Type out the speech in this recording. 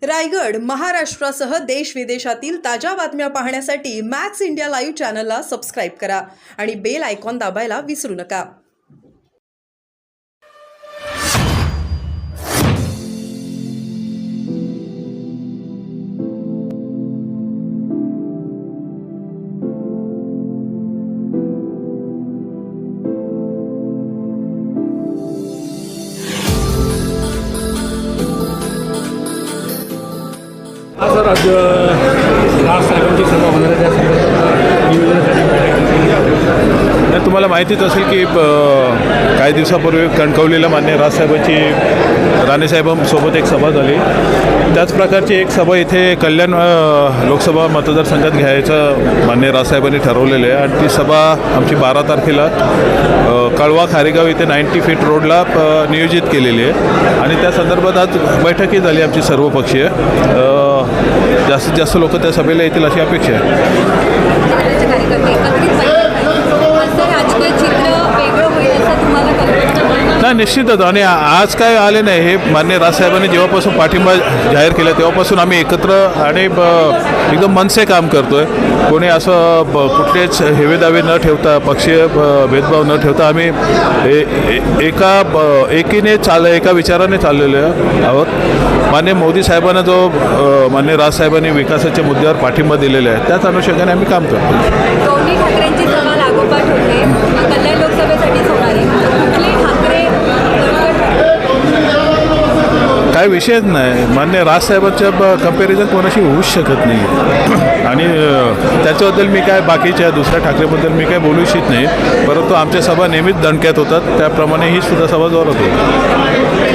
रायगड, महाराष्ट्रासह देश विदेशातील ताज्या बातम्या पाहण्यासाठी मॅक्स इंडिया लाईव्ह चॅनलला सबस्क्राईब करा आणि बेल आयकॉन दाबायला विसरू नका. सर आज राजसाहेबांची सभा होणार आहे, त्या संदर्भात निवेदनासाठी बैठक घेतली. तुम्हाला माहितीच असेल की काही दिवसापूर्वी कणकवलीला मान्य राजसाहेबांची राणेसाहेबांसोबत एक सभा झाली. त्याच प्रकारची एक सभा इथे कल्याण लोकसभा मतदारसंघात घ्यायचं मान्य राजसाहेबांनी ठरवलेलं आहे आणि ती सभा आमची 12 तारखेला कळवा खारेगाव इथे 90 फीट रोडला नियोजित केलेली आहे आणि त्या संदर्भात आज बैठकही झाली आमची सर्वपक्षीय. जास्तीत जास्त लोक त्या सभेला येतील अशी अपेक्षा आहे. नाही, निश्चितच. आणि आज काय आले नाही, हे मान्य राजसाहेबांनी जेव्हापासून पाठिंबा जाहीर केला तेव्हापासून आम्ही एकत्र आणि एकदम मनसे काम करतो आहे. कोणी असं कुठलेच हेवेदावे न ठेवता, पक्षीय भेदभाव न ठेवता आम्ही एका विचाराने चाललेलो आहोत. मान्य मोदी साहेबांना जो मान्य राजसाहेबांनी विकासाच्या मुद्द्यावर पाठिंबा दिलेला आहे त्याच अनुषंगाने आम्ही काम करतो. ठाकरेंची सभा लागोपाठ होते, कल्याण लोकसभेसाठीच होणार आहे. ठाकरे काय विषयच नाही. मान्य राजसाहेबांच्या कंपॅरिझन कोणाशी होऊच शकत नाही आणि त्याच्याबद्दल मी काय बाकीच्या दुसऱ्या ठाकरेबद्दल मी काय बोलू इच्छित नाही. परंतु आमच्या सभा नेहमीच दणक्यात होतात, त्याप्रमाणे ही सुद्धा सभा जोरात होती.